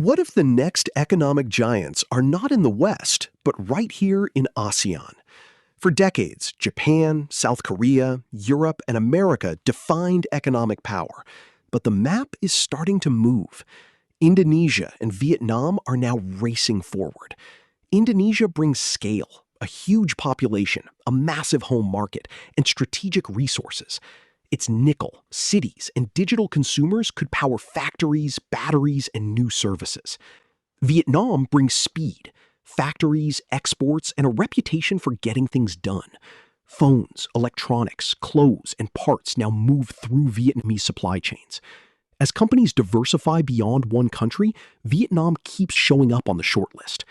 What if the next economic giants are not in the West, but right here in ASEAN? For decades, Japan, South Korea, Europe, and America defined economic power. But the map is starting to move. Indonesia and Vietnam are now racing forward. Indonesia brings scale, a huge population, a massive home market, and strategic resources. Its nickel, cities, and digital consumers could power factories, batteries, and new services. Vietnam brings speed, factories, exports, and a reputation for getting things done. Phones, electronics, clothes, and parts now move through Vietnamese supply chains. As companies diversify beyond one country, Vietnam keeps showing up on the shortlist.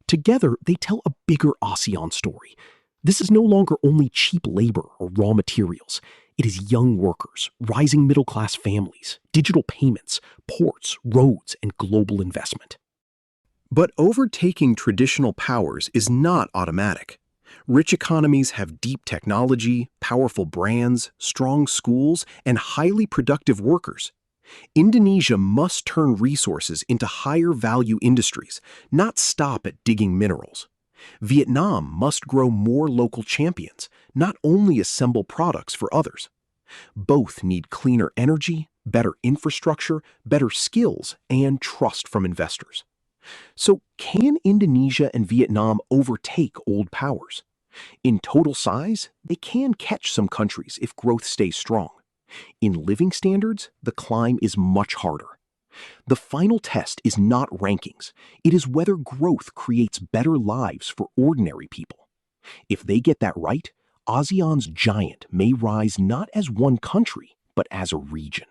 Together, they tell a bigger ASEAN story. This is no longer only cheap labor or raw materials. It is young workers, rising middle-class families, digital payments, ports, roads, and global investment. But overtaking traditional powers is not automatic. Rich economies have deep technology, powerful brands, strong schools, and highly productive workers. Indonesia must turn resources into higher-value industries, not stop at digging minerals. Vietnam must grow more local champions, not only assemble products for others. Both need cleaner energy, better infrastructure, better skills, and trust from investors. So, can Indonesia and Vietnam overtake old powers? In total size, they can catch some countries if growth stays strong. In living standards, the climb is much harder. The final test is not rankings. It is whether growth creates better lives for ordinary people. If they get that right, ASEAN's giant may rise not as one country, but as a region.